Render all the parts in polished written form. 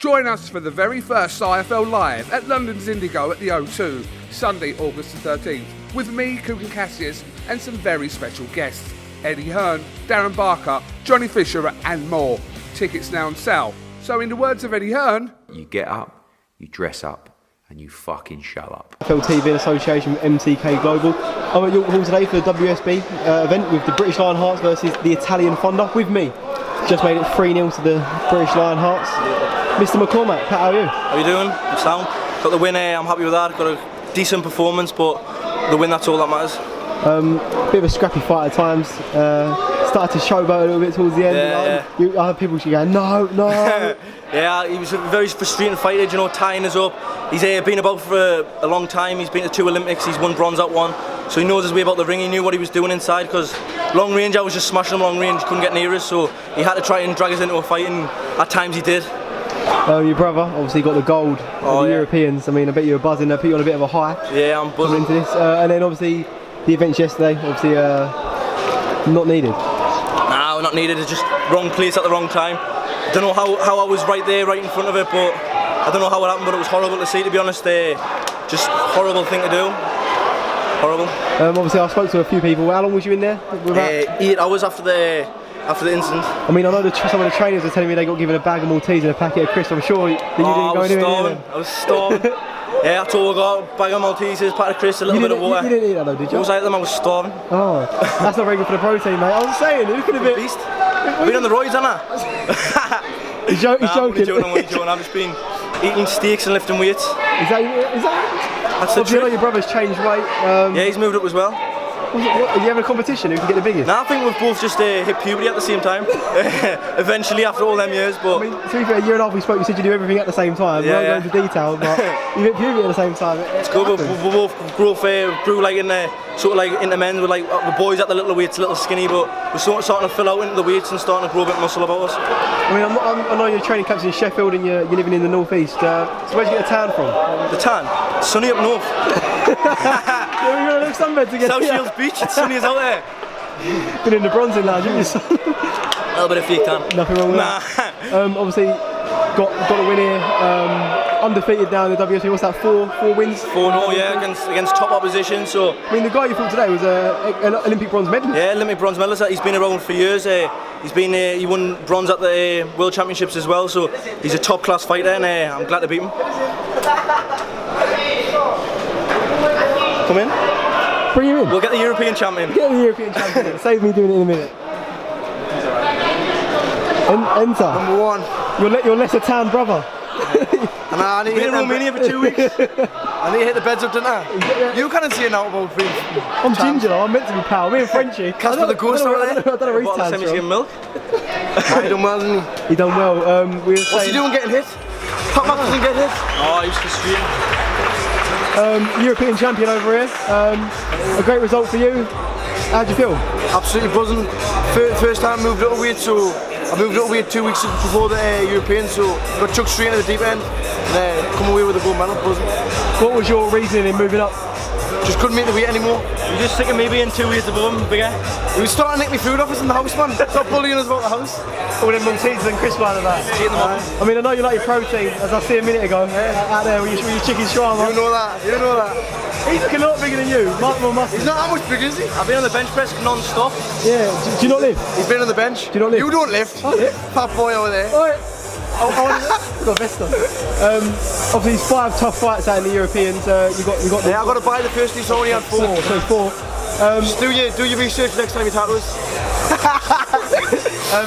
Join us for the very first IFL Live at London's Indigo at the O2, Sunday, August the 13th, with me, Kugan Cassius, and some very special guests. Eddie Hearn, Darren Barker, Johnny Fisher and more. Tickets now on sale. So in the words of Eddie Hearn, you get up, you dress up, and you fucking show up. IFL TV in association with MTK Global. I'm at York Hall today for the WSB event with the British Lionhearts versus the Italian Fonda with me. Just made it 3-0 to the British Lionhearts. Mr. McCormack, how are you? How are you doing? I'm sound. Got the win, I'm happy with that. Got a decent performance, but the win, that's all that matters. Bit of a scrappy fight at times. Started to showboat a little bit towards the end. Yeah. I heard people going, no. Yeah, he was a very frustrating fighter, you know, tying us up. He's been about for a long time. He's been to 2 Olympics. He's won bronze at 1. So he knows his way about the ring. He knew what he was doing inside, because long range, I was just smashing him long range, couldn't get near us. So he had to try and drag us into a fight, and at times he did. Your brother obviously got the gold at the Europeans. I mean, I bet you were buzzing. They put you on a bit of a high. Yeah, I'm buzzing. Into this. And then obviously the events yesterday, obviously not needed. No, not needed. It's just wrong place at the wrong time. I don't know how I was right there, right in front of it, but I don't know how it happened, but it was horrible to see, to be honest. Just horrible thing to do. Horrible. Obviously I spoke to a few people. How long was you in there? 8 hours after the incident. I mean, I know some of the trainers are telling me they got given a bag of Maltese and a packet of crisps. I'm sure that you didn't go anywhere. I was starving. Yeah, that's all I got. A bag of Maltesers, packet of crisps, a little bit of water. You didn't eat that though, did you? I was like them, I was starving. Oh, that's not very good for the protein, mate. I was saying, who could have been... Beast. I've been on the roids, haven't I? He's joking. I'm only joking. I've just been eating steaks and lifting weights. Is that that's the trick? You know your brother's changed weight. Yeah, he's moved up as well. Are you having a competition? Who can get the biggest? No, I think we've both just hit puberty at the same time. Eventually, after all them years, but... I mean, to be fair, a year and a half we spoke, you said you do everything at the same time. We won't go into detail, but you hit puberty at the same time. It's good, we both grew like in the, sort of like into men, we're like the boys at the little weights, a little skinny, but we're starting to fill out into the weights and starting to grow a bit of muscle about us. I mean, I know your training camp's in Sheffield and you're living in the northeast, so where'd you get the tan from? The tan? It's sunny up north. We're going to look sunbed together. South Shields Beach, it's sunny as out there. Been in the bronzing lounge, haven't you, son? A little bit of fake tan. Nothing wrong with that. Obviously, got a win here. Undefeated now in the WSB. What's that? 4 wins? 4-0, yeah, against top opposition. So I mean, the guy you fought today was an Olympic bronze medalist. Yeah, Olympic bronze medalist. He's been around for years. He won bronze at the World Championships as well. So he's a top class fighter, and I'm glad to beat him. Come in. Bring him in. We'll get the European champion. Get the European champion. Save me doing it in a minute. Enter. Number 1. Your lesser town brother. And I need to been in Romania for 2 weeks. I need to hit the beds up, didn't I? You can't see it now about being... I'm ginger, I'm meant to be pal. Me and Frenchie. Casper the Ghost over there. I don't know where he's tan from. Milk. He done well, didn't he? He done well. What's he doing getting hit? Top doesn't get hit. Oh, he was frustrating. European champion over here. A great result for you. How'd you feel? Absolutely buzzing. First time I moved up a weight, so I moved up a weight 2 weeks before the European, so got chucked straight into the deep end and come away with a gold medal. Buzzing. What was your reasoning in moving up? Just couldn't make the weight anymore. You're just sick of me being 2 weights above him, bigger. He was starting to nick me food off us in the house, man. Stop bullying us about the house. All them Maltesers and crisps like that. I mean, I know you like your protein, as I see a minute ago, out there with your chicken shawarma. You know that. He's looking a lot bigger than you, much more muscle. He's not that much bigger, is he? I've been on the bench press non-stop. Yeah, do you not lift? He's been on the bench. Do you not lift? You don't lift. I lift. Fat boy over there. Alright. Got a vest on. Obviously, it's 5 tough fights out in the Europeans. You got. Yeah, I got to buy the first. He's only had 4. So 4. Just do your research next time you tackle us.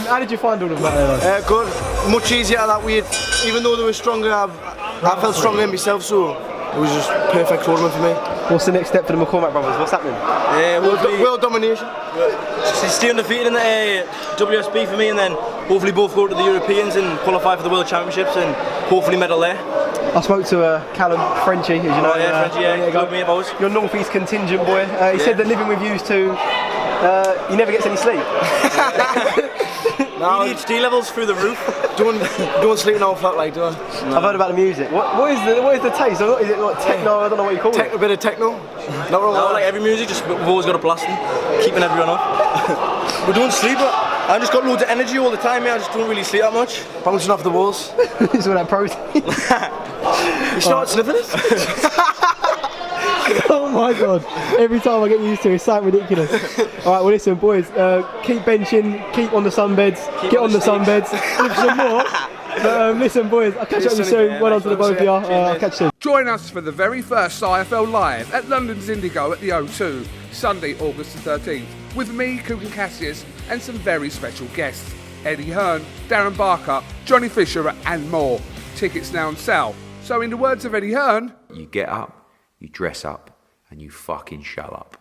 How did you find all of that? Good. Much easier at that weight. Even though they were stronger, I felt stronger in myself. So it was just perfect tournament for me. What's the next step for the McCormack brothers? What's happening? World domination. Stay undefeated in the WSB for me, and then hopefully both go to the Europeans and qualify for the World Championships and hopefully medal there. I spoke to Callum Frenchie, as you know. Frenchie, good mate of ours. Your North East contingent boy. He said that living with you two, he never gets any sleep. No, ADHD levels through the roof. Don't sleep in our flat like, do I? No. I've heard about the music. What is the taste? Is it like techno? I don't know what you call it. A bit of techno. Not wrong. No, like every music, just we've always got a blasting, keeping everyone up. We don't sleep, but I just got loads of energy all the time, mate. I just don't really sleep that much. Bouncing off the walls. This is all that protein. You start sniffing it? Oh my god, every time I get used to it, it's so ridiculous. Alright, well listen boys, keep benching, keep on the sunbeds, get on the sunbeds, lift some more. But listen boys, I'll catch up with you soon, well done to the both of you, I'll catch you soon. Join us for the very first IFL Live at London's Indigo at the O2, Sunday, August the 13th, with me, Coogan Cassius, and some very special guests, Eddie Hearn, Darren Barker, Johnny Fisher and more. Tickets now on sale. So in the words of Eddie Hearn, You get up, you dress up, and you fucking show up.